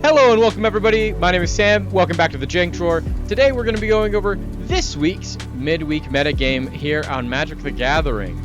Hello and welcome everybody, my name is Sam, welcome back to the Jank Drawer. Today we're going to be going over this week's Midweek Metagame here on Magic the Gathering.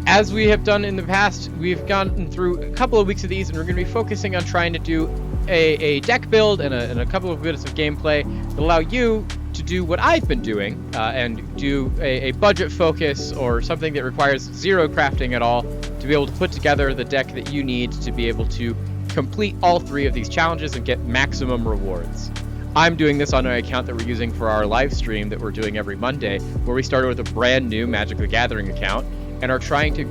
As we have done in the past, we've gone through a couple of weeks of these and we're going to be focusing on trying to do a deck build and a couple of bits of gameplay that allow you to do what I've been doing and do a budget focus or something that requires zero crafting at all to be able to put together the deck that you need to be able to complete all three of these challenges and get maximum rewards. I'm doing this on an account that we're using for our live stream that we're doing every Monday, where we started with a brand new Magic the Gathering account and are trying to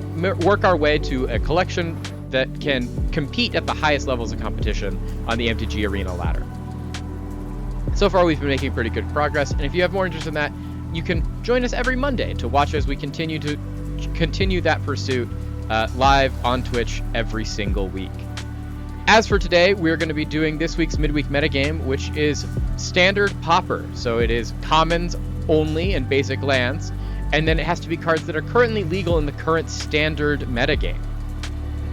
work our way to a collection that can compete at the highest levels of competition on the MTG Arena ladder. So far we've been making pretty good progress, and if you have more interest in that, you can join us every Monday to watch as we continue that pursuit live on Twitch every single week. As for today, we're going to be doing this week's Midweek Metagame, which is standard Pauper. So it is commons only and basic lands, and then it has to be cards that are currently legal in the current standard metagame.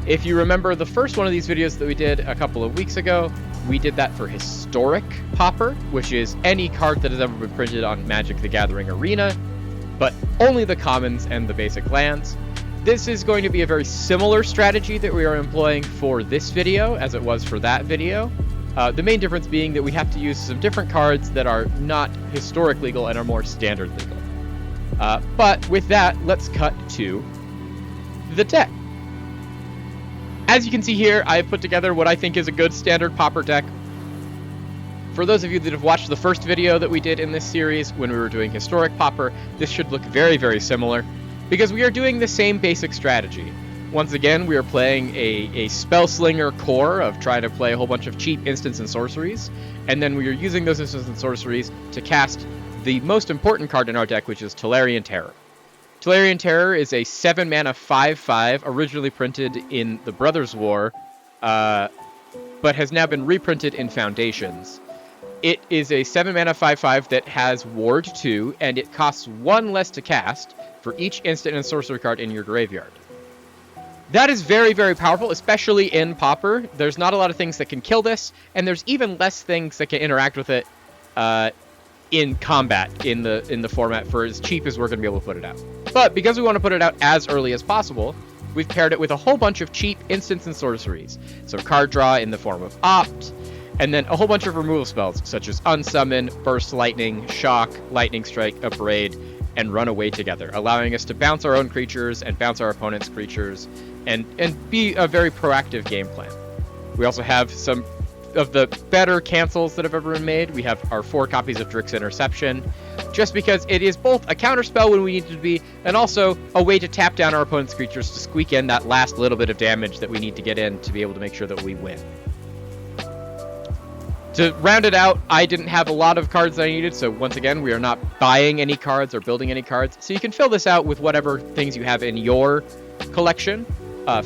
If you remember the first one of these videos that we did a couple of weeks ago, we did that for historic Pauper, which is any card that has ever been printed on Magic the Gathering Arena, but only the commons and the basic lands. This is going to be a very similar strategy that we are employing for this video as it was for that video. The main difference being that we have to use some different cards that are not historic legal and are more standard legal. But with that, let's cut to the deck. As you can see here, I have put together what I think is a good standard Pauper deck. For those of you that have watched the first video that we did in this series when we were doing historic Pauper, this should look very, very similar, because we are doing the same basic strategy. Once again, we are playing a Spellslinger core of trying to play a whole bunch of cheap instants and sorceries, and then we are using those instants and sorceries to cast the most important card in our deck, which is Tolarian Terror. Tolarian Terror is a 7-mana 5/5, originally printed in the Brothers' War, but has now been reprinted in Foundations. It is a 7-mana 5/5 that has Ward 2, and it costs 1 less to cast for each instant and sorcery card in your graveyard. That is very, very powerful, especially in Pauper. There's not a lot of things that can kill this, and there's even less things that can interact with it in combat in the format for as cheap as we're going to be able to put it out. But because we want to put it out as early as possible, we've paired it with a whole bunch of cheap instants and sorceries. So card draw in the form of Opt, and then a whole bunch of removal spells, such as Unsummon, Burst Lightning, Shock, Lightning Strike, Abrade, and Run Away together, allowing us to bounce our own creatures and bounce our opponent's creatures and be a very proactive game plan. We also have some of the better cancels that have ever been made. We have our 4 copies of Drix Interception, just because it is both a counterspell when we need it to be, and also a way to tap down our opponent's creatures to squeak in that last little bit of damage that we need to get in to be able to make sure that we win. To round it out, I didn't have a lot of cards that I needed, so once again, we are not buying any cards or building any cards. So you can fill this out with whatever things you have in your collection.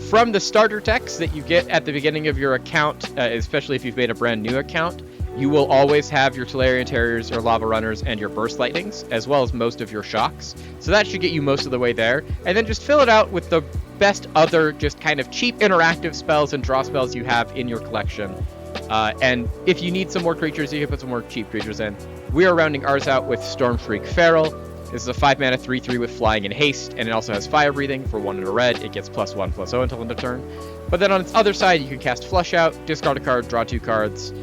From the starter decks that you get at the beginning of your account, especially if you've made a brand new account, you will always have your Tolarian Terriers, your Lava Runners, and your Burst Lightnings, as well as most of your Shocks. So that should get you most of the way there. And then just fill it out with the best other just kind of cheap interactive spells and draw spells you have in your collection. And if you need some more creatures, you can put some more cheap creatures in. We are rounding ours out with Stormfreak Feral. This is a 5-mana 3/3 with Flying and Haste, and it also has Fire Breathing for 1 and a red. It gets +1/+0 until end of turn. But then on its other side, you can cast Flush Out, discard a card, draw 2 cards.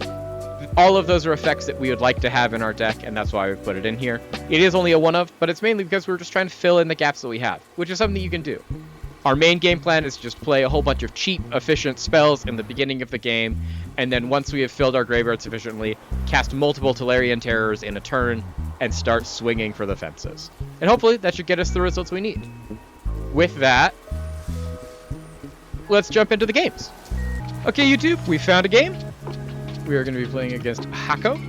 All of those are effects that we would like to have in our deck, and that's why we put it in here. It is only a 1-of, but it's mainly because we're just trying to fill in the gaps that we have, which is something you can do. Our main game plan is just play a whole bunch of cheap, efficient spells in the beginning of the game, and then once we have filled our graveyard sufficiently, cast multiple Tolarian Terrors in a turn, and start swinging for the fences. And hopefully that should get us the results we need. With that, let's jump into the games. Okay, YouTube, we found a game. We are going to be playing against Hako.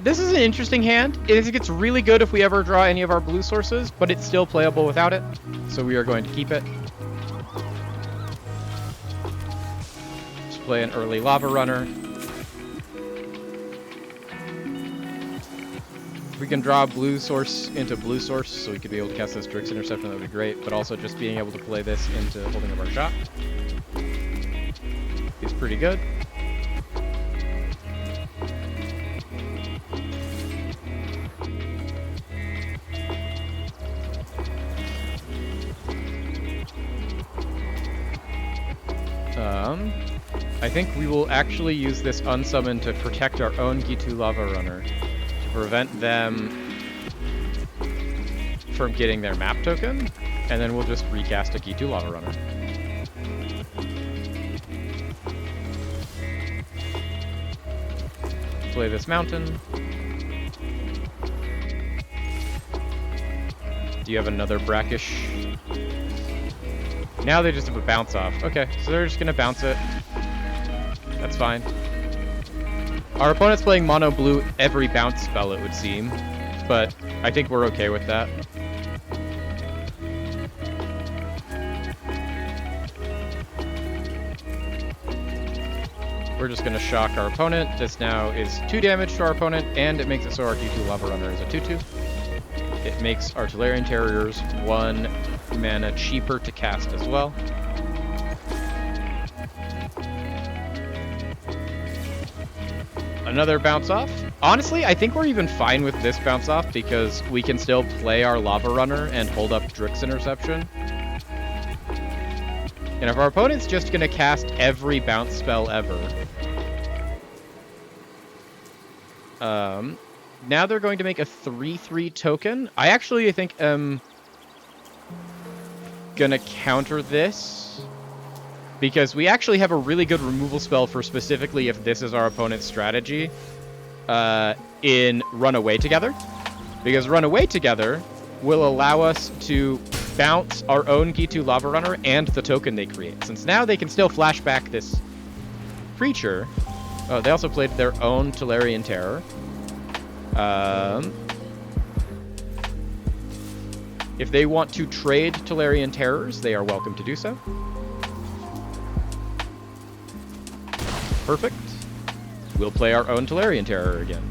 This is an interesting hand. It gets really good if we ever draw any of our blue sources, but it's still playable without it, so we are going to keep it. Let's play an early Lava Runner. we can draw blue source into blue source, so we could be able to cast this Drix Interception, that would be great. But also just being able to play this into holding up our shot is pretty good. I think we will actually use this unsummon to protect our own Gitu Lava Runner, to prevent them from getting their map token, and then we'll just recast a Gitu Lava Runner. Play this mountain. Do you have another brackish? Now they just have a bounce off. Okay, so they're just gonna bounce it. That's fine. Our opponent's playing mono blue every bounce spell, it would seem, but I think we're okay with that. We're just gonna shock our opponent. This now is 2 damage to our opponent, and it makes it so our Q2 Lava Runner is a 2/2. It makes our Tolarian Terriers 1 mana cheaper to cast as well. Another bounce off. Honestly, I think we're even fine with this bounce off because we can still play our Lava Runner and hold up Drix Interception. And if our opponent's just going to cast every bounce spell ever, now they're going to make a 3/3 token. I actually think I'm going to counter this, because we actually have a really good removal spell for specifically if this is our opponent's strategy in Run Away Together. Because Run Away Together will allow us to bounce our own Gitu Lava Runner and the token they create. Since now they can still flashback this creature. Oh, they also played their own Tolarian Terror. If they want to trade Tolarian Terrors, they are welcome to do so. Perfect. We'll play our own Tolarian Terror again.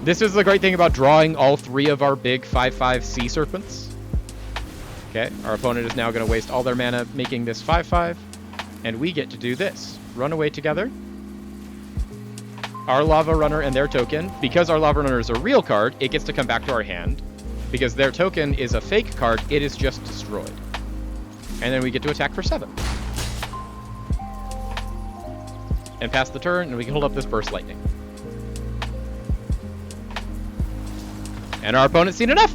This is the great thing about drawing all 3 of our big 5/5 Sea Serpents. Okay, our opponent is now going to waste all their mana making this 5/5, and we get to do this. Run Away Together. Our Lava Runner and their token, because our Lava Runner is a real card, it gets to come back to our hand. Because their token is a fake card, it is just destroyed. And then we get to attack for 7. And pass the turn, and we can hold up this Burst Lightning. And our opponent's seen enough!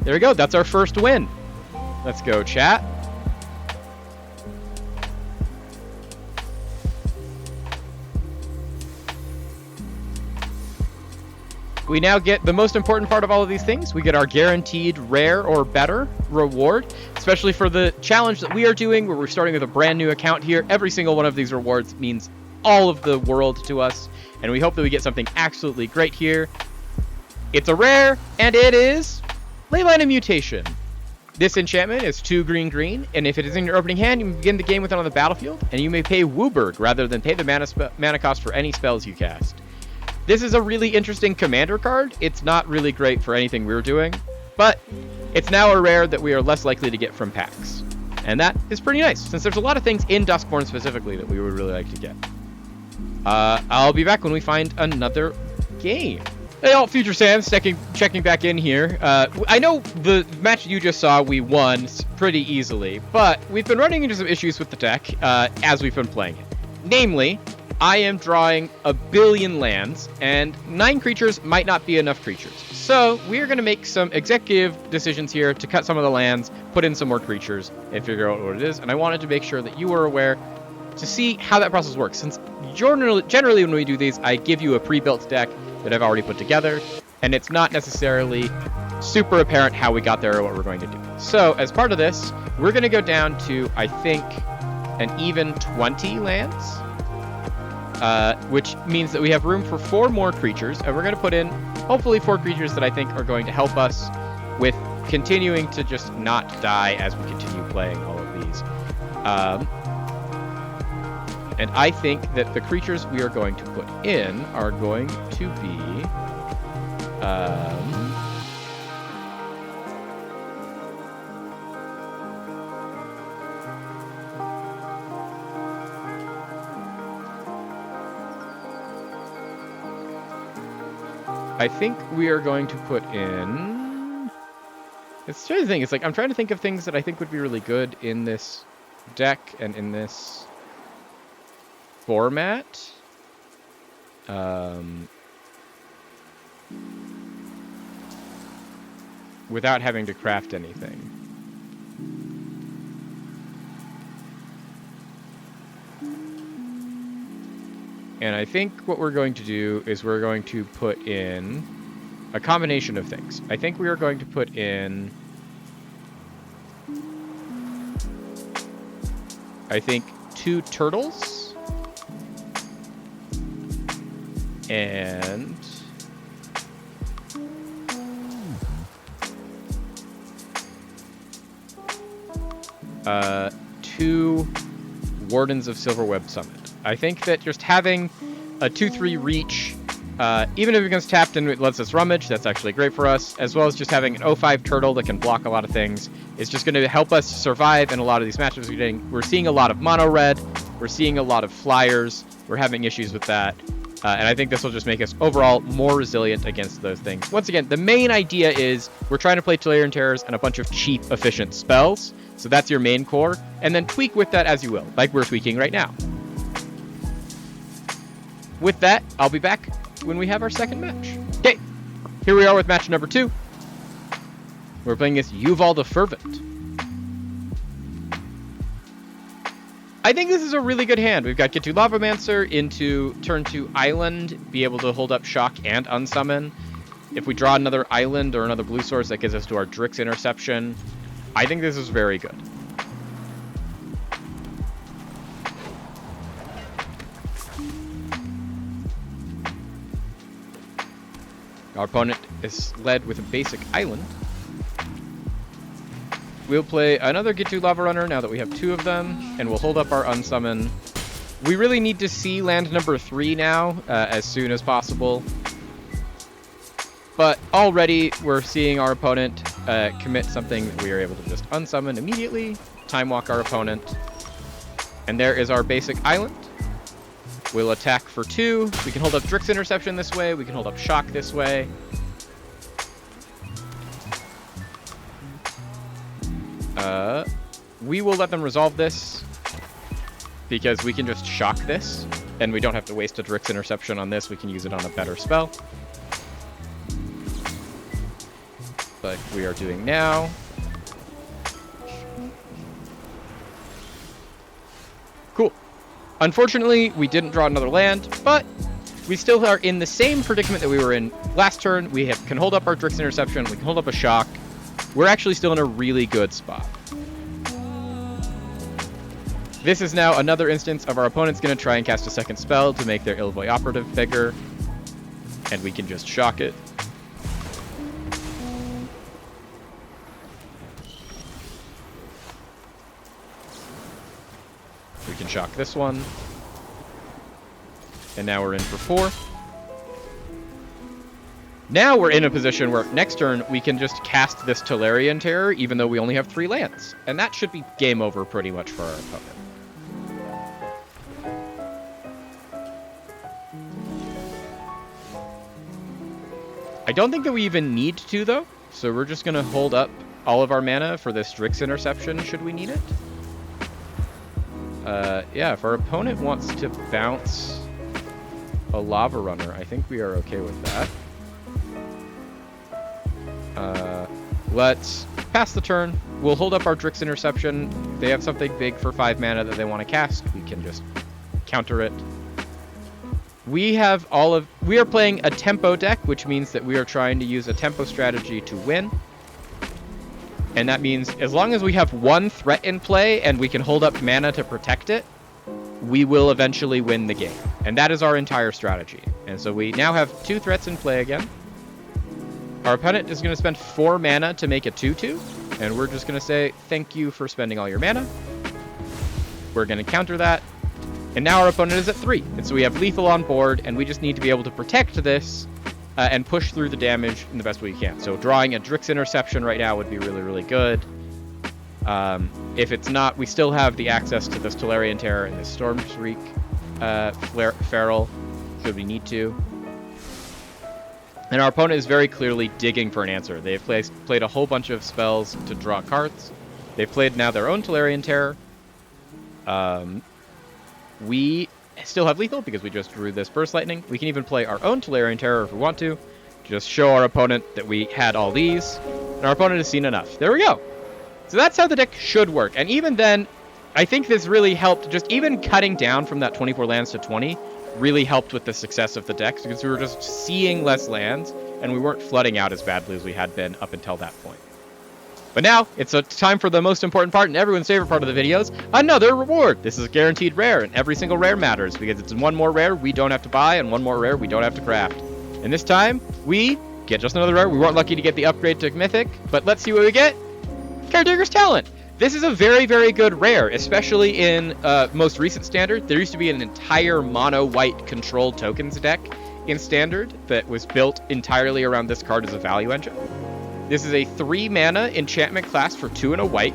There we go, that's our first win. Let's go, chat. We now get the most important part of all of these things. We get our guaranteed rare or better reward, especially for the challenge that we are doing, where we're starting with a brand new account here. Every single one of these rewards means all of the world to us, and we hope that we get something absolutely great here. It's a rare, and it is Leyline of Mutation. This enchantment is 2 green, and if it is in your opening hand, you may begin the game with it on the battlefield, and you may pay Wooburg rather than pay the mana cost for any spells you cast. This is a really interesting commander card. It's not really great for anything we're doing, but it's now a rare that we are less likely to get from packs. And that is pretty nice, since there's a lot of things in Duskborn specifically that we would really like to get. I'll be back when we find another game. Hey all, Future Sam, checking back in here. I know the match you just saw, we won pretty easily, but we've been running into some issues with the deck as we've been playing it. Namely, I am drawing 1 billion lands, and 9 creatures might not be enough creatures. So we're going to make some executive decisions here to cut some of the lands, put in some more creatures, and figure out what it is. And I wanted to make sure that you were aware to see how that process works. Since generally when we do these, I give you a pre-built deck that I've already put together, and it's not necessarily super apparent how we got there or what we're going to do. So as part of this, we're going to go down to, I think, an even 20 lands. Which means that we have room for 4 more creatures, and we're going to put in, hopefully, 4 creatures that I think are going to help us with continuing to just not die as we continue playing all of these. And I think that the creatures we are going to put in are going to be I think we are going to put in... It's the thing. It's like I'm trying to think of things that I think would be really good in this deck and in this format. Without having to craft anything. And I think what we're going to do is we're going to put in a combination of things. I think we are going to put in... I think 2 turtles. And... 2 Wardens of Silverweb Summit. I think that just having a 2/3 reach, even if it becomes tapped and it lets us rummage, that's actually great for us, as well as just having an 0/5 turtle that can block a lot of things, is just going to help us survive in a lot of these matchups we're getting. We're seeing a lot of mono red, we're seeing a lot of flyers, we're having issues with that, and I think this will just make us overall more resilient against those things. Once again, the main idea is we're trying to play Tolarian Terrors and a bunch of cheap, efficient spells, so that's your main core, and then tweak with that as you will, like we're tweaking right now. With that, I'll be back when we have our second match. Okay, here we are with match number 2. We're playing against Yuval the Fervent. I think this is a really good hand. We've got Get to Lavamancer into turn 2 Island, be able to hold up Shock and Unsummon. If we draw another Island or another blue source, that gets us to our Drix Interception. I think this is very good. Our opponent is led with a basic island. We'll play another Gitu Lava Runner now that we have 2 of them, and we'll hold up our Unsummon. We really need to see land number 3 now, as soon as possible. But already we're seeing our opponent commit something that we are able to just unsummon immediately, time walk our opponent. And there is our basic island. We'll attack for 2. We can hold up Drix Interception this way. We can hold up Shock this way. We will let them resolve this because we can just Shock this, and we don't have to waste a Drix Interception on this. We can use it on a better spell, like we are doing now. Cool. Unfortunately, we didn't draw another land, but we still are in the same predicament that we were in last turn. We can hold up our Drix Interception, we can hold up a Shock. We're actually still in a really good spot. This is now another instance of our opponent's going to try and cast a second spell to make their Ilvoy Operative bigger, and we can just Shock it. We can Shock this one. And now we're in for 4. Now we're in a position where next turn we can just cast this Tolarian Terror even though we only have 3 lands. And that should be game over pretty much for our opponent. I don't think that we even need to though. So we're just going to hold up all of our mana for this Drix Interception should we need it. Yeah, if our opponent wants to bounce a Lava Runner, I think we are okay with that. Let's pass the turn. We'll hold up our Drix Interception. They have something big for 5 mana that they want to cast. We can just counter it. We are playing a tempo deck, which means that we are trying to use a tempo strategy to win. And that means as long as we have 1 threat in play and we can hold up mana to protect it, we will eventually win the game. And that is our entire strategy. And so we now have 2 threats in play again. Our opponent is going to spend 4 mana to make a 2/2. And we're just going to say, thank you for spending all your mana. We're going to counter that. And now our opponent is at 3. And so we have lethal on board, and we just need to be able to protect this and push through the damage in the best way you can. So drawing a Drix Interception right now would be really, really good. If it's not, we still have the access to this Tolarian Terror and this Storm Shriek Feral, should we need to. And our opponent is very clearly digging for an answer. They've played a whole bunch of spells to draw cards. They've played now their own Tolarian Terror. We still have lethal because we just drew this Burst Lightning. We can even play our own Tolarian Terror if we want to. Just show our opponent that we had all these. And our opponent has seen enough. There we go. So that's how the deck should work. And even then, I think this really helped. Just even cutting down from that 24 lands to 20 really helped with the success of the deck, because we were just seeing less lands and we weren't flooding out as badly as we had been up until that point. But now it's time for the most important part and everyone's favorite part of the videos, another reward. This is a guaranteed rare, and every single rare matters because it's one more rare we don't have to buy and one more rare we don't have to craft. And this time we get just another rare. We weren't lucky to get the upgrade to Mythic, but let's see what we get. Caretaker's Talent. This is a very, very good rare, especially in most recent Standard. There used to be an entire mono-white controlled tokens deck in Standard that was built entirely around this card as a value engine. This is a 3-mana enchantment class for 2 and a white.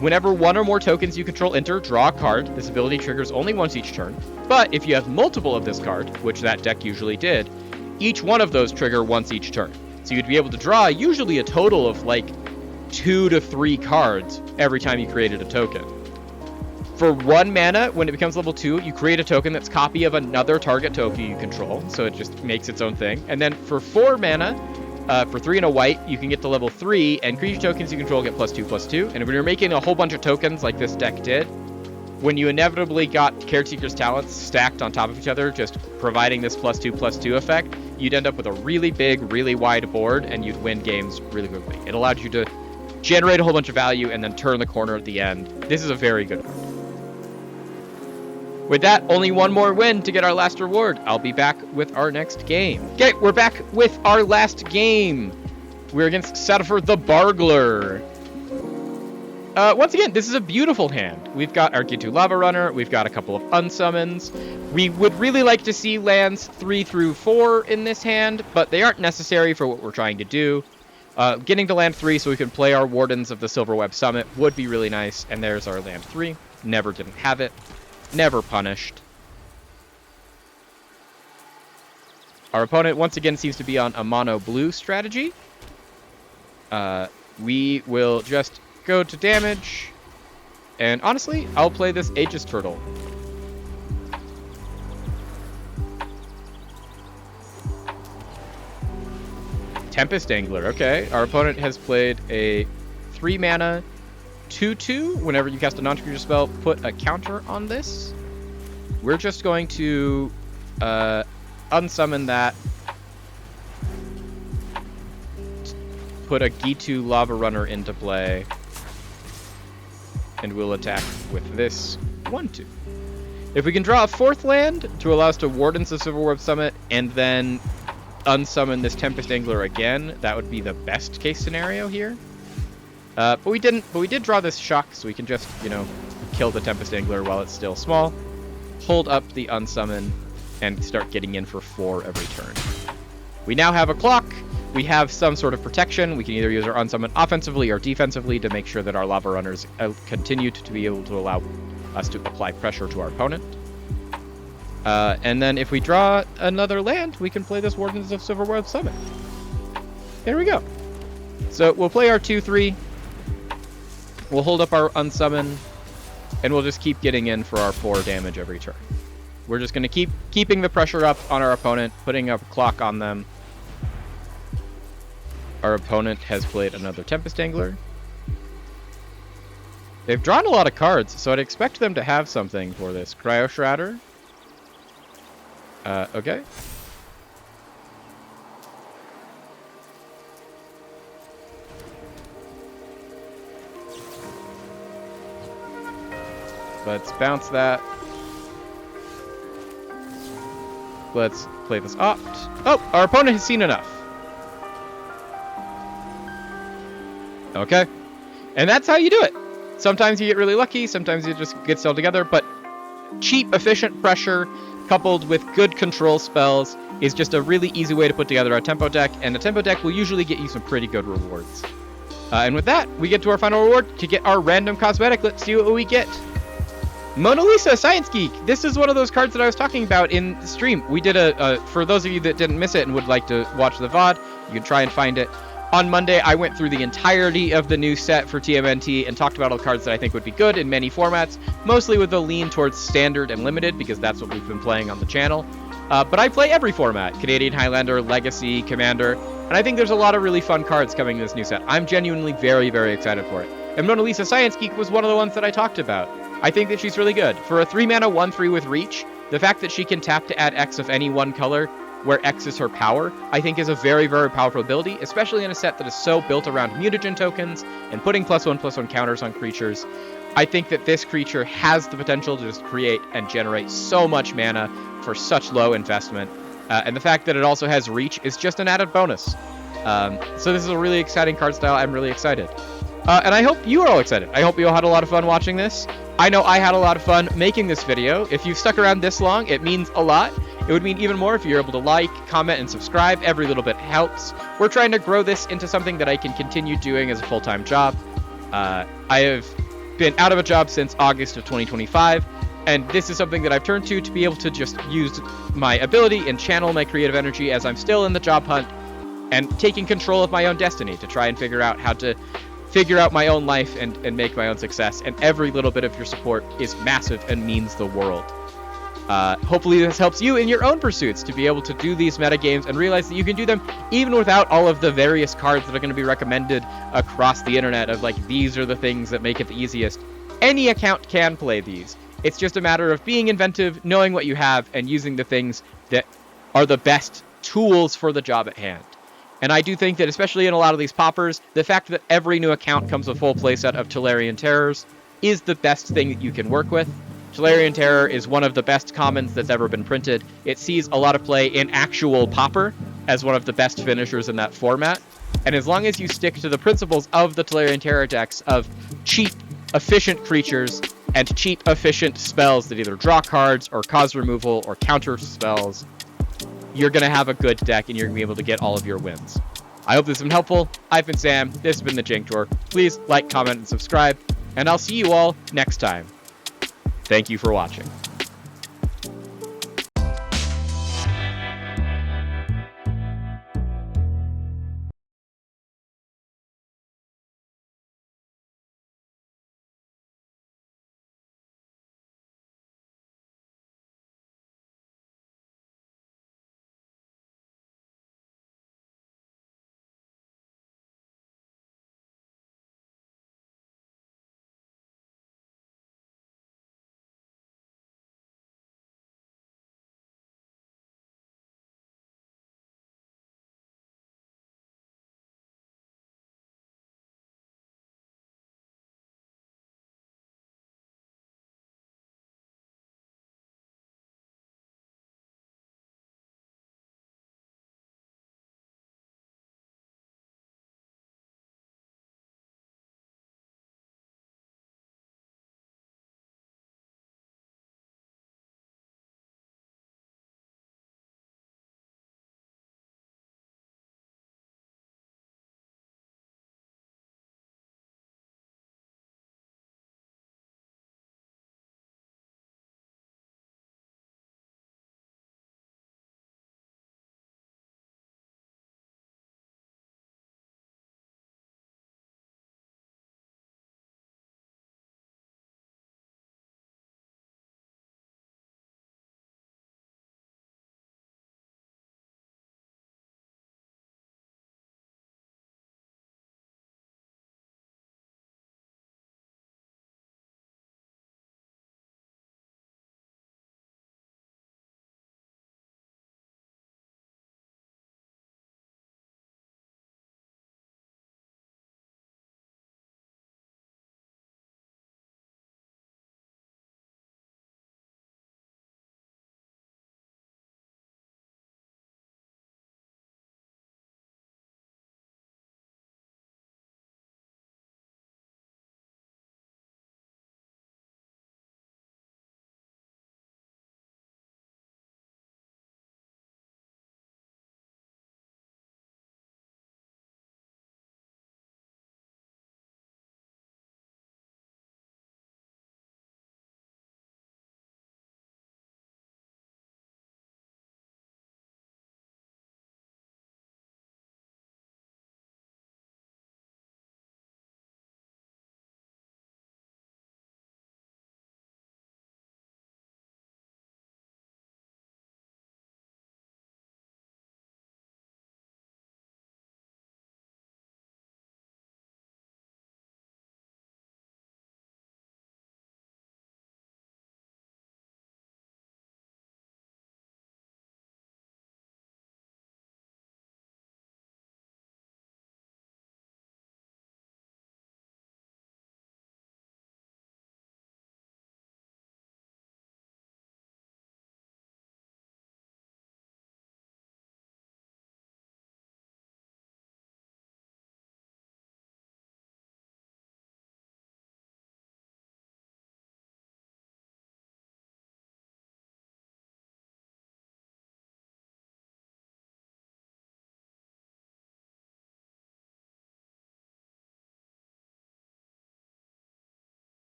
Whenever one or more tokens you control enter, draw a card. This ability triggers only once each turn. But if you have multiple of this card, which that deck usually did, each one of those trigger once each turn. So you'd be able to draw usually a total of like 2 to 3 cards every time you created a token. For 1 mana, when it becomes level 2, you create a token that's copy of another target token you control, so it just makes its own thing. And then for 4 mana, for 3 and a white, you can get to level 3, and creature tokens you control get +2/+2. And when you're making a whole bunch of tokens like this deck did, when you inevitably got Caretaker's Talents stacked on top of each other, just providing this +2/+2 effect, you'd end up with a really big, really wide board, and you'd win games really quickly. It allowed you to generate a whole bunch of value and then turn the corner at the end. This is a very good card. With that, only one more win to get our last reward. I'll be back with our next game. Okay, we're back with our last game. We're against Settleford the Bargler. Once again, this is a beautiful hand. We've got our Gitu Lava Runner. We've got a couple of unsummons. We would really like to see lands 3 through 4 in this hand, but they aren't necessary for what we're trying to do. Getting to land 3 so we can play our Wardens of the Silverweb Summit would be really nice. And there's our land 3. Never didn't have it. Never punished. Our opponent once again seems to be on a mono blue strategy. We will just go to damage. And honestly, I'll play this Aegis Turtle. Tempest Angler, okay. Our opponent has played a 3-mana 2/2. Whenever you cast a non-creature spell, put a counter on this. We're just going to unsummon that. Put a Gitu Lava Runner into play. And we'll attack with this 1/2. If we can draw a 4th land to allow us to Wardens of Silverweb Summit and then unsummon this Tempest Angler again, that would be the best case scenario here. But we didn't. But we did draw this Shock, so we can just, kill the Tempest Angler while it's still small, hold up the unsummon, and start getting in for 4 every turn. We now have a clock. We have some sort of protection. We can either use our unsummon offensively or defensively to make sure that our Lava Runners continue to be able to allow us to apply pressure to our opponent. And then if we draw another land, we can play this Wardens of Silverweb Summit. There we go. So we'll play our 2/3. We'll hold up our unsummon, and we'll just keep getting in for our 4 damage every turn. We're just going to keeping the pressure up on our opponent, putting a clock on them. Our opponent has played another Tempest Angler. They've drawn a lot of cards, so I'd expect them to have something for this. Cryo Shrouder. Okay. Let's bounce that. Let's play this opt. Oh, our opponent has seen enough. Okay. And that's how you do it. Sometimes you get really lucky, sometimes you just get it all together, but cheap, efficient pressure coupled with good control spells is just a really easy way to put together a tempo deck, and a tempo deck will usually get you some pretty good rewards. And with that, we get to our final reward to get our random cosmetic. Let's see what we get. Mona Lisa, Science Geek. This is one of those cards that I was talking about in the stream. We did for those of you that didn't miss it and would like to watch the VOD, you can try and find it. On Monday, I went through the entirety of the new set for TMNT and talked about all the cards that I think would be good in many formats, mostly with a lean towards standard and limited, because that's what we've been playing on the channel. But I play every format, Canadian Highlander, Legacy, Commander, and I think there's a lot of really fun cards coming in this new set. I'm genuinely very, very excited for it. And Mona Lisa Science Geek was one of the ones that I talked about. I think that she's really good. For a 3-mana 1/3 with Reach, the fact that she can tap to add X of any one color, where X is her power, I think is a very, very powerful ability, especially in a set that is so built around mutagen tokens and putting +1/+1 counters on creatures. I think that this creature has the potential to just create and generate so much mana for such low investment. And the fact that it also has Reach is just an added bonus. So this is a really exciting card style. I'm really excited. And I hope you are all excited. I hope you all had a lot of fun watching this. I know I had a lot of fun making this video. If you've stuck around this long, it means a lot. It would mean even more if you're able to like, comment, and subscribe. Every little bit helps. We're trying to grow this into something that I can continue doing as a full-time job. I have been out of a job since August of 2025, and this is something that I've turned to be able to just use my ability and channel my creative energy as I'm still in the job hunt and taking control of my own destiny to try and figure out how to figure out my own life and make my own success. And every little bit of your support is massive and means the world. Hopefully this helps you in your own pursuits to be able to do these metagames and realize that you can do them even without all of the various cards that are going to be recommended across the internet of like, these are the things that make it the easiest. Any account can play these. It's just a matter of being inventive, knowing what you have, and using the things that are the best tools for the job at hand. And I do think that, especially in a lot of these poppers, the fact that every new account comes with a full playset of Tolarian Terrors is the best thing that you can work with. Tolarian Terror is one of the best commons that's ever been printed. It sees a lot of play in actual Pauper as one of the best finishers in that format. And as long as you stick to the principles of the Tolarian Terror decks of cheap, efficient creatures and cheap, efficient spells that either draw cards or cause removal or counter spells, you're going to have a good deck and you're going to be able to get all of your wins. I hope this has been helpful. I've been Sam. This has been the Jank Tour. Please like, comment, and subscribe, and I'll see you all next time. Thank you for watching.